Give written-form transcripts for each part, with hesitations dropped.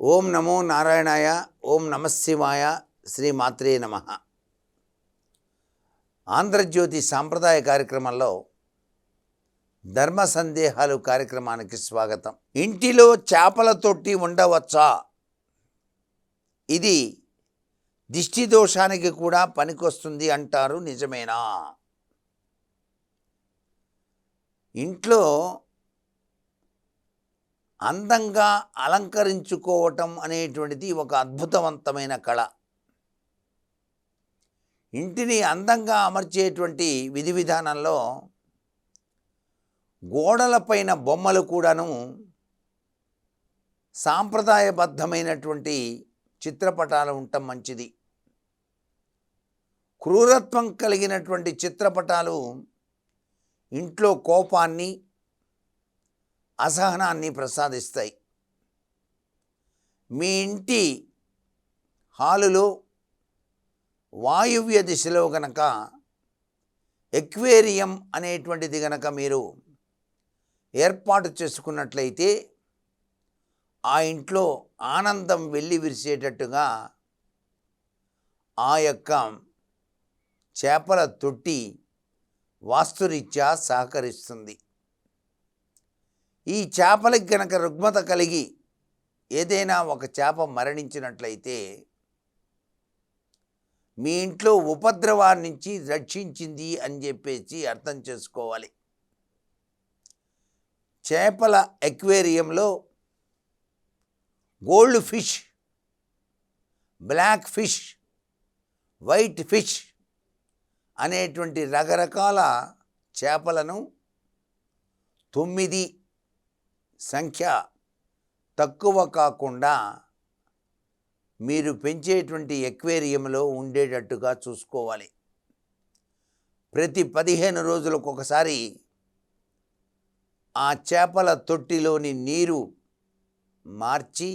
ఓం నమో నారాయణాయ. ఓం నమశివాయ. శ్రీ మాత్రే నమ. ఆంధ్రజ్యోతి సాంప్రదాయ కార్యక్రమంలో ధర్మ సందేహాలు కార్యక్రమానికి స్వాగతం. ఇంటిలో చేపల తొట్టి ఉండవచ్చా? ఇది దిష్టి దోషానికి కూడా పనికొస్తుంది అంటారు, నిజమేనా? ఇంట్లో అందంగా అలంకరించుకోవటం అనేటువంటిది ఒక అద్భుతవంతమైన కళ. ఇంటిని అందంగా అమర్చేటువంటి విధి విధానంలో గోడలపైన బొమ్మలు కూడాను సాంప్రదాయబద్ధమైనటువంటి చిత్రపటాలు ఉండటం మంచిది. క్రూరత్వం కలిగినటువంటి చిత్రపటాలు ఇంట్లో కోపాన్ని, అసహనాన్ని ప్రసాదిస్తాయి. మీ ఇంటి హాలులో వాయువ్య దిశలో గనక ఎక్వేరియం అనేటువంటిది గనక మీరు ఏర్పాటు చేసుకున్నట్లయితే ఆ ఇంట్లో ఆనందం వెళ్ళి విరిసేటట్టుగా ఆ యొక్క చేపల తొట్టి వాస్తురీత్యా సహకరిస్తుంది. ఈ చేపలకి గనక రుగ్మత కలిగి ఏదైనా ఒక చేప మరణించినట్లయితే మీ ఇంట్లో ఉపద్రవాన్ని నుంచి రక్షించింది అని చెప్పేసి అర్థం చేసుకోవాలి. చేపల ఎక్వేరియంలో gold fish, black fish, white fish అనేటువంటి రకరకాల చేపలను 9 సంఖ్య తక్కువ కాకుండా మీరు పెంచేటువంటి ఎక్వేరియంలో ఉండేటట్టుగా చూసుకోవాలి. ప్రతి 15 రోజులకు ఒకసారి ఆ చేపల తొట్టిలోని నీరు మార్చి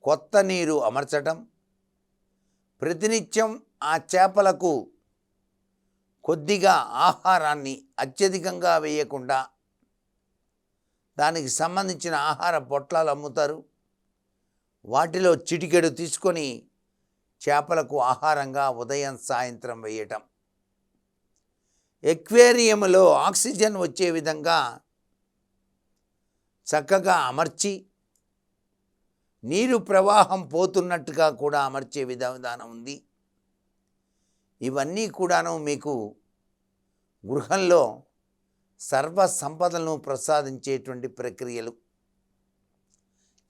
కొత్త నీరు అమర్చటం, ప్రతినిత్యం ఆ చేపలకు కొద్దిగా ఆహారాన్ని అత్యధికంగా వేయకుండా దానికి సంబంధించిన ఆహార పొట్లాలు అమ్ముతారు, వాటిలో చిటికెడు తీసుకొని చేపలకు ఆహారంగా ఉదయం సాయంత్రం వేయటం, ఎక్వేరియంలో ఆక్సిజన్ వచ్చే విధంగా చక్కగా అమర్చి నీరు ప్రవాహం పోతున్నట్టుగా కూడా అమర్చే విధానం ఉంది. ఇవన్నీ కూడాను మీకు గృహంలో సర్వ సంపదలను ప్రసాదించేటువంటి ప్రక్రియలు.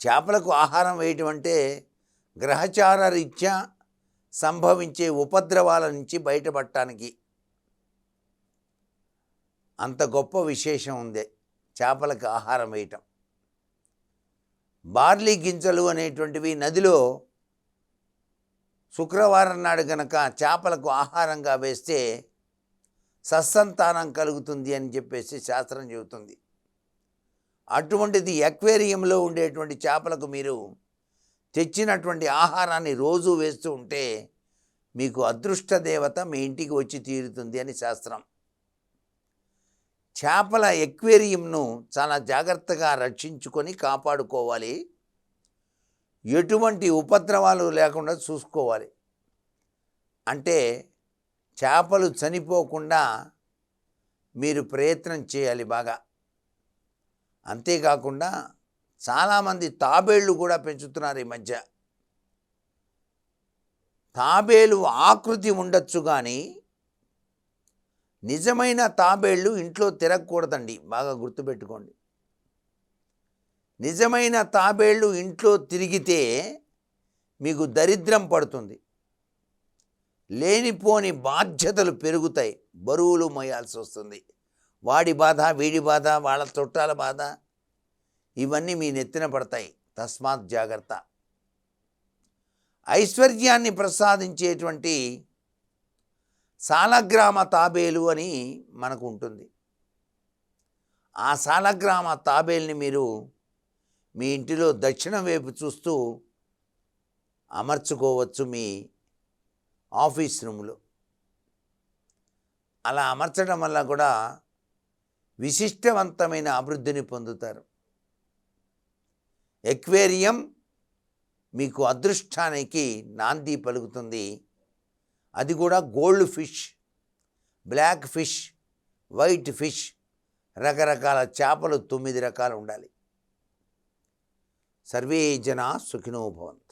చేపలకు ఆహారం వేయటం అంటే గ్రహచార రీత్యా సంభవించే ఉపద్రవాల నుంచి బయటపడటానికి అంత గొప్ప విశేషం ఉంది చేపలకు ఆహారం వేయటం. బార్లీ గింజలు అనేటువంటివి నదిలో శుక్రవారం నాడు గనక చేపలకు ఆహారంగా వేస్తే సత్సంతానం కలుగుతుంది అని చెప్పేసి శాస్త్రం చెబుతుంది. అటువంటిది ఎక్వేరియంలో ఉండేటువంటి చేపలకు మీరు తెచ్చినటువంటి ఆహారాన్ని రోజు వేస్తూ ఉంటే మీకు అదృష్ట దేవత మీ ఇంటికి వచ్చి తీరుతుంది అని శాస్త్రం. చేపల ఎక్వేరియంను చాలా జాగ్రత్తగా రక్షించుకొని కాపాడుకోవాలి. ఎటువంటి ఉపద్రవాలు లేకుండా చూసుకోవాలి. అంటే చేపలు చనిపోకుండా మీరు ప్రయత్నం చేయాలి బాగా. అంతేకాకుండా చాలామంది తాబేళ్ళు కూడా పెంచుతున్నారు ఈ మధ్య. తాబేలు ఆకృతి ఉండొచ్చు కానీ నిజమైన తాబేళ్ళు ఇంట్లో తిరగకూడదండి, బాగా గుర్తుపెట్టుకోండి. నిజమైన తాబేళ్ళు ఇంట్లో తిరిగితే మీకు దరిద్రం పడుతుంది, లేనిపోని బాధ్యతలు పెరుగుతాయి, బరువులు మోయాల్సి వస్తుంది. వాడి బాధ, వీడి బాధ, వాళ్ళ చుట్టాల బాధ, ఇవన్నీ మీ నెత్తిన పడతాయి. తస్మాత్ జాగ్రత్త. ఐశ్వర్యాన్ని ప్రసాదించేటువంటి సాలగ్రామ తాబేలు అని మనకు ఉంటుంది. ఆ సాలగ్రామ తాబేల్ని మీరు మీ ఇంటిలో దక్షిణం వైపు చూస్తూ అమర్చుకోవచ్చు మీ ఆఫీస్ రూమ్లో. అలా అమర్చడం వల్ల కూడా విశిష్టవంతమైన అభివృద్ధిని పొందుతారు. ఎక్వేరియం మీకు అదృష్టానికి నాంది పలుకుతుంది. అది కూడా gold fish, black fish, white fish, రకరకాల చేపలు 9 రకాలు ఉండాలి. సర్వే జనా సుఖినో భవంతు.